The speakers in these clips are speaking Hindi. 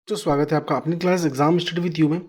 तो स्वागत है आपका अपनी class exam study with you में।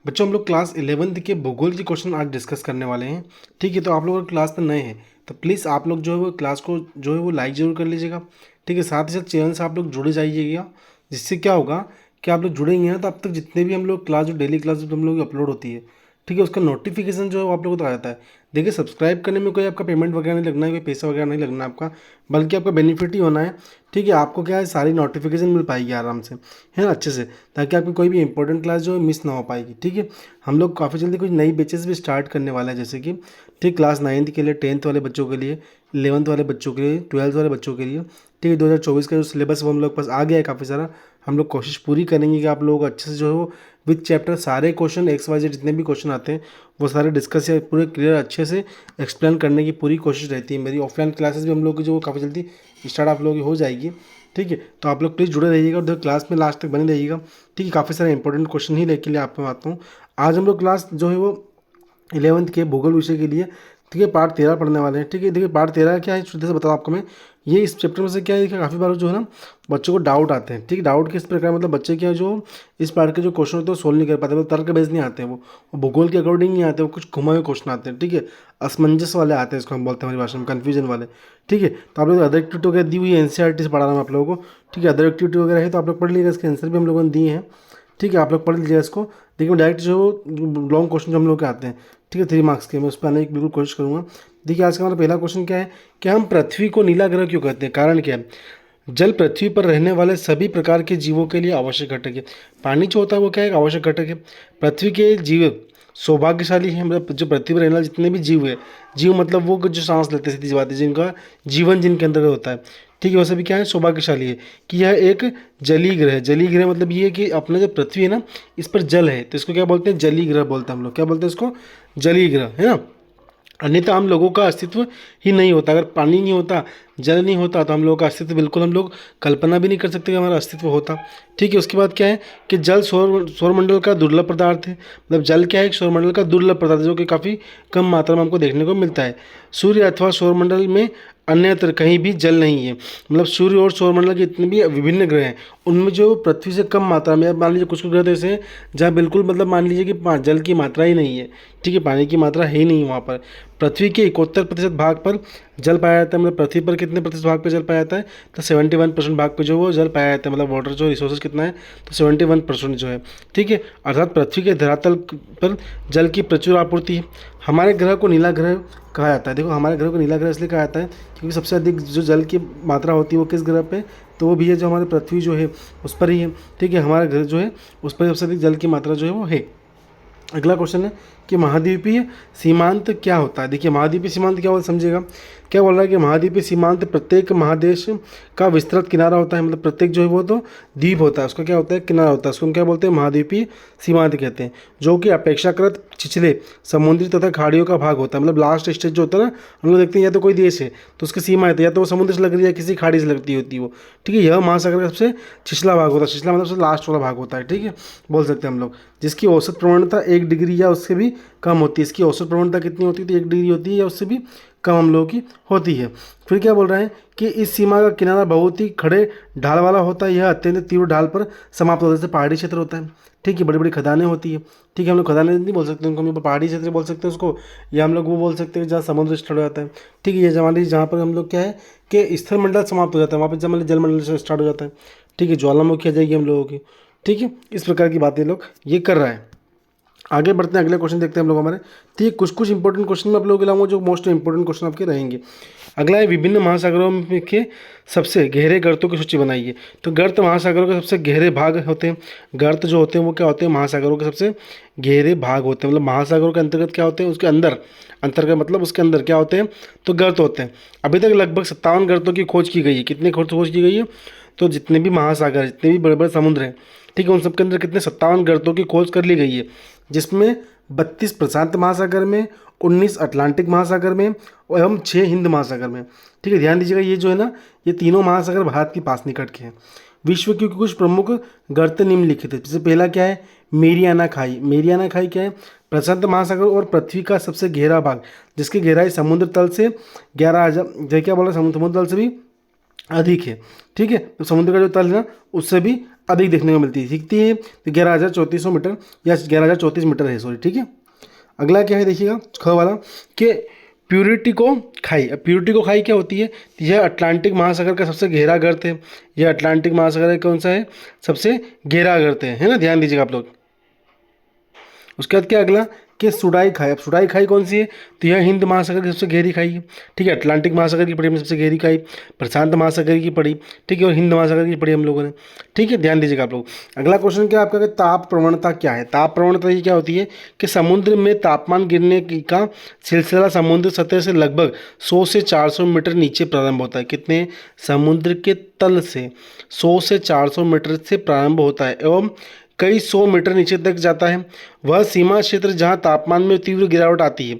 बच्चों, हम लोग क्लास 11th के भूगोल के क्वेश्चन आज डिस्कस करने वाले हैं। ठीक है, तो आप लोग अगर क्लास में नए हैं तो प्लीज़ आप लोग जो है वो क्लास को जो है वो लाइक ज़रूर कर लीजिएगा। ठीक है, साथ ही साथ चैनल से आप लोग जुड़े जाइएगा, जिससे क्या होगा कि आप लोग जुड़ेंगे ना तो अब तक जितने भी हम लोग क्लास जो डेली क्लास जो हम लोग अपलोड होती है, ठीक है, उसका नोटिफिकेशन जो है वो आप लोगों को आ जाता है। देखिए, सब्सक्राइब करने में कोई आपका पेमेंट वगैरह नहीं लगना है, कोई पैसा वगैरह नहीं लगना आपका, बल्कि आपका बेनिफिट ही होना है। ठीक है, आपको क्या है सारी नोटिफिकेशन मिल पाएगी आराम से, है ना, अच्छे से, ताकि आपकी कोई भी इंपॉर्टेंट क्लास जो है मिस ना हो पाएगी। ठीक है, हम लोग काफ़ी जल्दी कुछ नई बैचेस भी स्टार्ट करने वाले हैं, जैसे कि ठीक क्लास 9th के लिए, 10th वाले बच्चों के लिए, 11th वाले बच्चों के लिए, 12th वाले बच्चों के लिए। ठीक है, 2024 का जो सिलेबस वो हम लोग पास आ गया है काफ़ी सारा। हम लोग कोशिश पूरी करेंगे कि आप लोग अच्छे से जो है वो विथ चैप्टर सारे क्वेश्चन XYZ जितने भी क्वेश्चन आते हैं वो सारे डिस्कस या पूरे क्लियर अच्छे से एक्सप्लेन करने की पूरी कोशिश रहती है मेरी। ऑफलाइन क्लासेस भी हम लोग की जो काफ़ी जल्दी स्टार्ट आप लोगों की हो जाएगी। ठीक है, तो आप लोग प्लीज़ जुड़े रहिएगा और क्लास में लास्ट तक बने रहिएगा। ठीक है, काफ़ी सारे इंपॉर्टेंट क्वेश्चन ही लेके लिए आप मैं आता हूँ। आज हम लोग क्लास जो है वो 11th के भूगोल विषय के लिए, ठीक है, पार्ट 13 पढ़ने वाले हैं। ठीक है, देखिए पार्ट 13 क्या है शुद्ध से बताऊँ आपको मैं। ये इस चैप्टर में से क्या है, काफ़ी बार जो है ना बच्चों को डाउट आते हैं। ठीक है, डाउट किस प्रकार, मतलब बच्चे क्या जो इस पार्ट के जो क्वेश्चन होते हैं वो सोल्व नहीं कर पाते, मतलब तर्क बेस्ड नहीं आते हैं, वो भूगोल के अकॉर्डिंग नहीं आते, वो कुछ घुमा हुए क्वेश्चन आते हैं। ठीक है, असमंजस वाले आते हैं, इसको हम बोलते हैं हमारी भाषा में कन्फ्यूजन वाले। ठीक है, तो आप लोग अदर एक्टिविटी वगैरह दी हुई है, NCERT से पढ़ा रहा हूँ आप लोगों को। ठीक है, अदर एक्टिविटी वगैरह है तो आप लोग पढ़ लीजिएगा, इसके आंसर भी हम लोगों ने दिए हैं। ठीक है, आप लोग पढ़ लीजिएगा इसको। देखिए, डायरेक्ट जो लॉन्ग क्वेश्चन जो हम लोग के आते हैं, ठीक है, 3 मार्क्स के, मैं उस पर आने की बिल्कुल कोशिश करूँगा। देखिए, आज का हमारा पहला क्वेश्चन क्या है कि हम पृथ्वी को नीला ग्रह क्यों कहते हैं, कारण क्या है। जल पृथ्वी पर रहने वाले सभी प्रकार के जीवों के लिए आवश्यक घटक है। पानी जो होता है वो क्या है, एक आवश्यक घटक है। पृथ्वी के जीव सौभाग्यशाली हैं, मतलब जो पृथ्वी पर रहने वाले जितने भी जीव है, जीव मतलब वो जो सांस लेते हैं, सीधी सी बात है, जिनका जीवन जिनके अंदर होता है। ठीक है, वो सभी क्या है, सौभाग्यशाली है कि यह एक जलीय ग्रह है। जलीय ग्रह मतलब ये है कि अपना जो पृथ्वी है ना, इस पर जल है, तो इसको क्या बोलते हैं, जलीय ग्रह बोलते हैं हम लोग। क्या बोलते हैं इसको, जलीय ग्रह, है ना। अन्यथा हम लोगों का अस्तित्व ही नहीं होता। अगर पानी नहीं होता, जल नहीं होता, तो हम लोगों का अस्तित्व बिल्कुल हम लोग कल्पना भी नहीं कर सकते कि हमारा अस्तित्व होता। ठीक है, उसके बाद क्या है कि जल सौरमंडल का दुर्लभ पदार्थ है। मतलब जल क्या है, एक सौरमंडल का दुर्लभ पदार्थ है जो कि काफ़ी कम मात्रा में हमको देखने को मिलता है। सूर्य अथवा सौरमंडल में अन्यत्र कहीं भी जल नहीं है। मतलब सूर्य और सौरमंडल के जितने भी विभिन्न ग्रह हैं उनमें जो पृथ्वी से कम मात्रा में, मान लीजिए कुछ ग्रह तो ऐसे हैं जहाँ बिल्कुल मतलब मान लीजिए कि जल की मात्रा ही नहीं है। ठीक है, पानी की मात्रा है ही नहीं वहाँ पर। पृथ्वी के 71% भाग पर जल पाया जाता है। मतलब पृथ्वी पर कितने प्रतिशत भाग पर जल पाया जाता है, तो 71% भाग पर जो वो जल पाया जाता है। मतलब वाटर जो रिसोर्सेज कितना है, तो 71% जो है। ठीक है, अर्थात पृथ्वी के धरातल पर जल की प्रचुर आपूर्ति है। हमारे ग्रह को नीला ग्रह कहा जाता है। देखो, हमारे ग्रह को नीला ग्रह इसलिए कहा जाता है क्योंकि सबसे अधिक जो जल की मात्रा होती है वो किस ग्रह पे, तो वो भी है जो हमारे पृथ्वी जो है उस पर ही है। ठीक है, हमारा ग्रह जो है उस पर सबसे अधिक जल की मात्रा जो है वो है। अगला क्वेश्चन है कि महाद्वीपीय सीमांत क्या होता है। देखिए, महाद्वीपीय सीमांत क्या होता है समझिएगा। क्या बोल रहा है कि महाद्वीपीय सीमांत प्रत्येक महादेश का विस्तृत किनारा होता है। मतलब प्रत्येक जो है वो तो द्वीप होता है, उसका क्या होता है, किनारा होता है, उसको हम क्या बोलते हैं, महाद्वीपीय सीमांत कहते हैं, जो कि अपेक्षाकृत छिछले समुद्री तथा खाड़ियों का भाग होता है। मतलब लास्ट स्टेज जो होता है ना, हम लोग देखते हैं या तो कोई देश है तो उसकी सीमा है, या तो वो समुद्र से लग रही है, किसी खाड़ी से लगती होती है वो। ठीक है, यह महासागर का सबसे छिछला भाग होता है। छिछला मतलब सबसे लास्ट वाला भाग होता है। ठीक है, बोल सकते हैं हम लोग, जिसकी औसत प्रवणता 1 डिग्री या उससे भी कम होती है। इसकी औसत प्रवणता कितनी होती है, तो 1 डिग्री होती है या उससे भी कम हम लोगों की होती है। फिर क्या बोल रहे हैं कि इस सीमा का किनारा बहुत ही खड़े ढाल वाला होता है। यह अत्यंत तीव्र ढाल पर समाप्त होता है, जैसे पहाड़ी क्षेत्र होता है। ठीक है, बड़ी बड़ी खदानें होती है। ठीक है, हम लोग खदानें नहीं बोल सकते उनको, हम लोग पहाड़ी क्षेत्र बोल सकते हैं उसको, या हम लोग वो बोल सकते हैं जहाँ समुद्र स्टार्ट हो जाता है। ठीक है, ये हमारी जहाँ पर हम लोग क्या है कि स्थल मंडल समाप्त हो जाता है, वहाँ पर जब जलमंडल से स्टार्ट हो जाता है। ठीक है, ज्वालामुखी आ जाएगी हम लोगों की। ठीक है, इस प्रकार की बातें लोग ये कर रहा है। आगे बढ़ते हैं, अगले क्वेश्चन देखते हैं हम लोग हमारे। तो ये कुछ इंपॉर्टेंट क्वेश्चन मैं आप लोगों के लाऊंगा जो मोस्ट इंपॉर्टेंट क्वेश्चन आपके रहेंगे। अगला है विभिन्न महासागरों में के सबसे गहरे गर्तों की सूची बनाइए। तो गर्त महासागरों के सबसे गहरे भाग होते हैं। गर्त जो होते हैं वो क्या होते हैं, महासागरों के सबसे गहरे भाग होते हैं। मतलब महासागरों के अंतर्गत क्या होते हैं, उसके अंदर, अंतर्गत मतलब उसके अंदर क्या होते हैं, तो गर्त होते हैं। अभी तक लगभग 57 गर्तों की खोज की गई है। कितनी खोज की गई है, तो जितने भी महासागर, जितने भी बड़े बड़े समुद्र हैं, ठीक है, उन सबके अंदर कितने 57 गर्तों की खोज कर ली गई है, जिसमें 32 प्रशांत महासागर में, 19 अटलांटिक महासागर में और एवं 6 हिंद महासागर में। ठीक है, ध्यान दीजिएगा, ये जो है ना, ये तीनों महासागर भारत के पास निकट के हैं। विश्व की कुछ प्रमुख गर्त निम्नलिखित है। जैसे पहला क्या है, मेरियाना खाई। मेरियाना खाई क्या है, प्रशांत महासागर और पृथ्वी का सबसे गहरा भाग, जिसकी गहराई समुद्र तल से 11,000, क्या बोला, समुद्र तल से भी अधिक है। ठीक है, तो समुद्र का जो तल है ना उससे भी अधिक देखने को मिलती है, दिखती है तो 11,3400 मीटर या 11,034 मीटर है, सॉरी, ठीक है। अगला क्या है देखिएगा, ख वाला, कि प्यूरिटी को खाई। अब प्यूरिटी को खाई क्या होती है, तो यह अटलांटिक महासागर का सबसे गहरा गर्त है। यह अटलांटिक महासागर का कौन सा है, सबसे गहरा गर्त है ना, ध्यान दीजिएगा आप लोग। उसके बाद क्या अगला, कि सुडाई खाई। अब सुडाई खाई कौन सी है, तो यह हिंद महासागर की सबसे गहरी खाई है, ठीक है। अटलांटिक महासागर की पढ़ी हमने सबसे गहरी खाई, प्रशांत महासागर की पढ़ी, ठीक है, और हिंद महासागर की पढ़ी हम लोगों ने, ठीक है, ध्यान दीजिएगा आप लोग। अगला क्वेश्चन क्या आपका, ताप प्रवणता क्या है। ताप प्रवणता ये क्या होती है, कि समुद्र में तापमान गिरने का सिलसिला समुद्र सतह से लगभग 100 से 400 मीटर नीचे प्रारंभ होता है। कितने, समुद्र के तल से 100 से 400 मीटर से प्रारंभ होता है एवं कई 100 मीटर नीचे तक जाता है। वह सीमा क्षेत्र जहां तापमान में तीव्र गिरावट आती है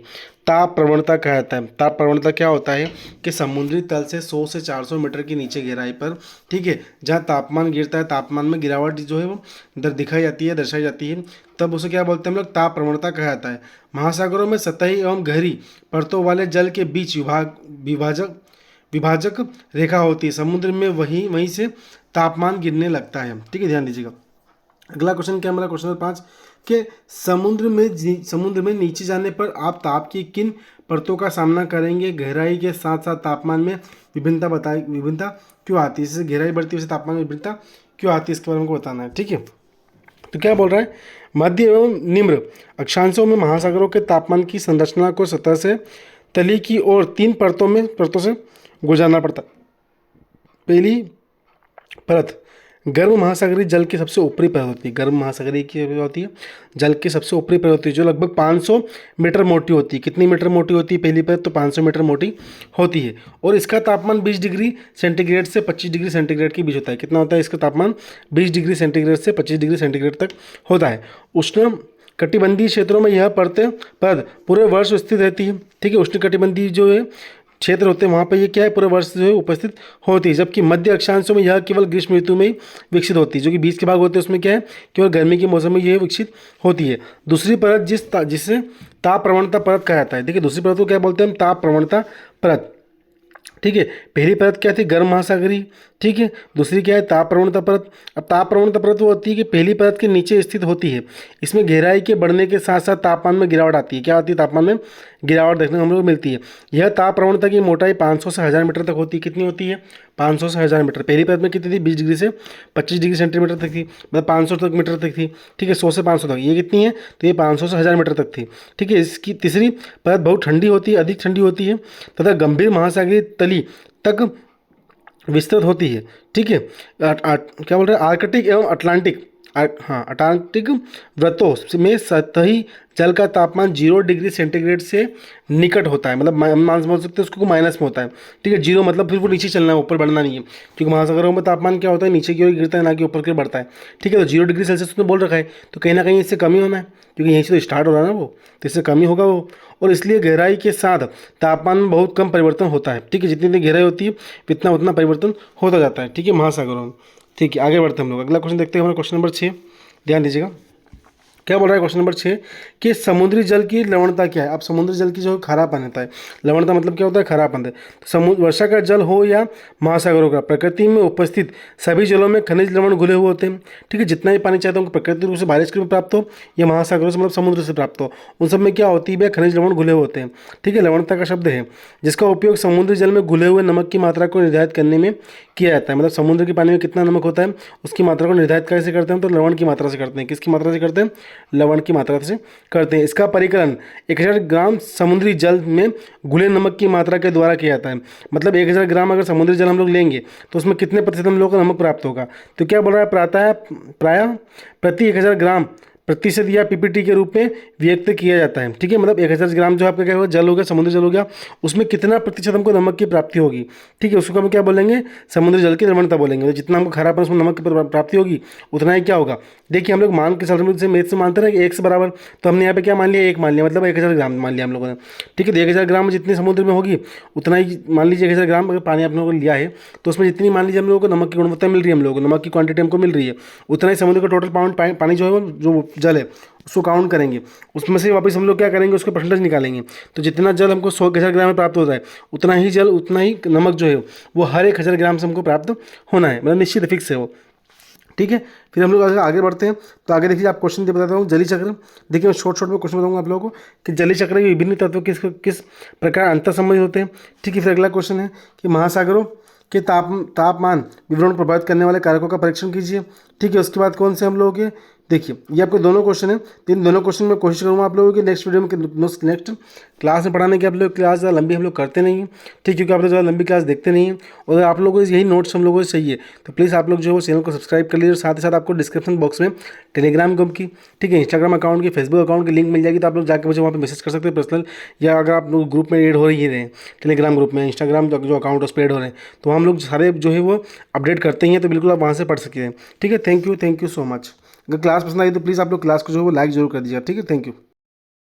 ताप प्रवणता कहलाता है। ताप प्रवणता क्या होता है, कि समुद्री तल से 100 से 400 मीटर की नीचे गहराई पर, ठीक है, जहां तापमान गिरता है, तापमान में गिरावट जो है वो दिखाई जाती है, दर्शाई जाती है, तब उसे क्या बोलते हैं हम लोग, ताप प्रवणता कहा जाता है। महासागरों में सतही एवं गहरी परतों वाले जल के बीच विभाजक रेखा होती है। समुद्र में वहीं से तापमान गिरने लगता है, ठीक है, ध्यान दीजिएगा। अगला क्वेश्चन क्या हमारा, क्वेश्चन नंबर 5, कि समुद्र में नीचे जाने पर आप ताप की किन परतों का सामना करेंगे। गहराई के साथ साथ तापमान में विभिन्नता क्यों आती है, जैसे गहराई बढ़ती है वैसे तापमान में विभिन्नता क्यों आती है, इसके बारे में हमको बताना है, ठीक है। तो क्या बोल रहा है, मध्य एवं निम्न अक्षांशों में महासागरों के तापमान की संरचना को सतह से तली की ओर 3 परतों से गुजारना पड़ता है। पहली परत गर्म महासागरीय जल की सबसे ऊपरी परत होती है। गर्म महासागरीय की होती है, जल की सबसे ऊपरी परत होती है, जो लगभग 500 मीटर मोटी होती है। कितनी मीटर मोटी होती है पहली परत, तो 500 मीटर मोटी होती है। और इसका तापमान 20 डिग्री सेंटीग्रेड से 25 डिग्री सेंटीग्रेड के बीच होता है। कितना होता है इसका तापमान, 20 डिग्री सेंटीग्रेड से 25 डिग्री सेंटीग्रेड तक होता है। उष्ण कटिबंधीय क्षेत्रों में यह परत पूरे वर्ष स्थित रहती है, ठीक है। उष्ण कटिबंधीय जो है क्षेत्र होते हैं वहाँ पर ये क्या है, पूरे वर्ष जो है उपस्थित होती है। जबकि मध्य अक्षांशों में यह केवल ग्रीष्म ऋतु में ही विकसित होती है। जो कि बीच के भाग होते हैं उसमें क्या है, केवल गर्मी के मौसम में यह विकसित होती है। दूसरी परत जिसे ताप प्रवणता परत कहा जाता है। देखिए दूसरी परत को क्या बोलते हैं हम, ताप प्रवणता परत, ठीक है। पहली परत क्या थी, गर्म महासागरीय, ठीक है। दूसरी क्या है, ताप प्रवणता परत। अब ताप प्रवणता परत वो होती है कि पहली परत के नीचे स्थित होती है। इसमें गहराई के बढ़ने के साथ साथ तापमान में गिरावट आती है। क्या आती है, तापमान में गिरावट देखने को हम लोग मिलती है। यह ताप प्रवणता की मोटाई 500 से 1000 मीटर तक होती है। कितनी होती है, 500 से 1000 मीटर। पहली परत में कितनी थी, 20 डिग्री से 25 डिग्री सेंटीमीटर तक थी, मतलब 500 तक मीटर तक थी, ठीक है, 100 से 500 तक। ये कितनी है, तो ये 500 से 1000 मीटर तक थी, ठीक है। इसकी तीसरी परत बहुत ठंडी होती है, अधिक ठंडी होती है तथा गंभीर महासागरीय तली तक विस्तृत होती है, ठीक है। क्या बोल रहे हैं, आर्कटिक एवं अटलांटिक वृत्तों में सतही जल का तापमान 0 डिग्री सेंटीग्रेड से निकट होता है, मतलब मान समझ सकते हैं उसको माइनस में होता है, ठीक है। 0 मतलब फिर वो नीचे चलना है, ऊपर बढ़ना नहीं है, क्योंकि महासागरों में तापमान क्या होता है, नीचे की ओर गिरता है, ना कि ऊपर की ओर बढ़ता है, ठीक है। तो 0 डिग्री सेल्सियस उसने बोल रखा है, तो कहीं ना कहीं इससे कमी होना है, क्योंकि यहीं से तो स्टार्ट हो रहा है ना वो, तो इससे कमी होगा वो। और इसलिए गहराई के साथ तापमान में बहुत कम परिवर्तन होता है, ठीक है। जितनी गहराई होती है उतना परिवर्तन होता जाता है, ठीक है, महासागरों में, ठीक है। आगे बढ़ते हैं हम लोग, अगला क्वेश्चन देखते हैं हमारा, क्वेश्चन नंबर 6, ध्यान दीजिएगा। क्या बोल रहा है क्वेश्चन नंबर 6, कि समुद्री जल की लवणता क्या है। अब समुद्री जल की जो खारापन होता है, लवणता मतलब क्या होता है, खारापन है। तो समुद्र वर्षा का जल हो या महासागरों का, प्रकृति में उपस्थित सभी जलों में खनिज लवण घुले हुए होते हैं, ठीक है। जितना ही पानी चाहते हो प्रकृति रूप से बारिश के रूप में प्राप्त हो या महासागरों से मतलब समुद्र से प्राप्त हो, उन सब में क्या होती है, खनिज लवण घुले हुए होते हैं, ठीक है। लवणता का शब्द है जिसका उपयोग समुद्री जल में घुले हुए नमक की मात्रा को निर्धारित करने में किया जाता है। मतलब समुद्र के पानी में कितना नमक होता है उसकी मात्रा को निर्धारित कैसे करते हैं, तो लवण की मात्रा से करते हैं। किसकी मात्रा से करते हैं, लवण की मात्रा से करते हैं। इसका परिकलन 1000 ग्राम समुद्री जल में घुले नमक की मात्रा के द्वारा किया जाता है। मतलब 1000 ग्राम अगर समुद्री जल हम लोग लेंगे तो उसमें कितने प्रतिशत हम लोग को नमक प्राप्त होगा, तो क्या बोल रहा है, प्रायः प्रति 1000 ग्राम प्रतिशत या पीपीटी के रूप में व्यक्त किया जाता है, ठीक है। मतलब 1000 ग्राम जो आपका क्या होगा, जल हो गया, समुद्री जल हो गया, उसमें कितना प्रतिशत हमको नमक की प्राप्ति होगी, ठीक है, उसको हम क्या बोलेंगे, समुद्री जल की लवणता बोलेंगे। तो जितना हमको खारापन उसमें नमक की प्राप्ति होगी उतना ही क्या होगा। देखिए हम लोग मान के चल से मेथ से मानते हैं कि 1 से बराबर, तो हमने यहाँ पे क्या मान लिया, 1 मान लिया, मतलब 1000 ग्राम मान लिया हम लोगों ने, ठीक है। तो 1000 ग्राम जितनी समुद्र में होगी उतना ही मान लीजिए 1000 ग्राम अगर पानी आप लोगों को लिया है तो उसमें जितनी मान लीजिए हम लोगों को नमक की गुणवत्ता मिल रही है, हम लोगों को नमक की क्वांटिटी हमको मिल रही है, उतना ही समुद्र का टोटल पानी जो है वो जो जल है उसको काउंट करेंगे, उसमें से वापस हम लोग क्या करेंगे, उसका परसेंटेज निकालेंगे। तो जितना जल हमको 100,000 ग्राम में प्राप्त होता है उतना ही जल उतना ही नमक जो है वो हर 1000 ग्राम से हमको प्राप्त होना है, मतलब निश्चित फिक्स है वो, ठीक है। फिर हम लोग अगर आगे बढ़ते हैं तो आगे देखिए, आप क्वेश्चन दे बताता हूँ। जली चक्र, देखिए मैं शॉर्ट में क्वेश्चन बताऊंगा आप लोगों को कि जली चक्र के विभिन्न तत्व किस प्रकार अंतर संबंधित होते हैं। ठीक है। फिर अगला क्वेश्चन है कि महासागरों के तापमान विवरण प्रभावित करने वाले कारकों का परीक्षण कीजिए। ठीक है। उसके बाद कौन से हम लोग के, देखिए ये आपके दोनों क्वेश्चन है, तो इन दोनों क्वेश्चन में कोशिश करूँगा आप लोगों की नेक्स्ट वीडियो में नेक्स्ट क्लास में पढ़ाने की। आप लोग क्लास ज़्यादा लंबी हम लोग करते नहीं हैं, ठीक, क्योंकि आप लोग ज़्यादा लंबी क्लास देखते नहीं हैं और आप लोगों को यही नोट्स हम लोगों को चाहिए। तो प्लीज़ आप लोग जो है चैनल को सब्सक्राइब कर लीजिए और साथ ही साथ आपको डिस्क्रिप्शन बॉक्स में टेलीग्राम ग्रुप की, ठीक है, इंस्टाग्राम अकाउंट की, फेसबुक अकाउंट की लिंक मिल जाएगी। तो आप लोग जाकर मुझे वहाँ पर मैसेज कर सकते हैं पर्सनल, या अगर आप लोग ग्रुप में ऐड हो रही हैं टेलीग्राम ग्रुप में, इंस्टाग्राम जो अकाउंट उस पर ऐड हो रहे हैं, तो हम लोग सारे जो है वो अपडेट करते हैं, तो बिल्कुल आप वहाँ से पढ़ सकते हैं। ठीक है। Thank you so much. अगर क्लास पसंद आई तो प्लीज़ आप लोग क्लास को जो है वो लाइक जरूर कर दीजिएगा। ठीक है। Thank you.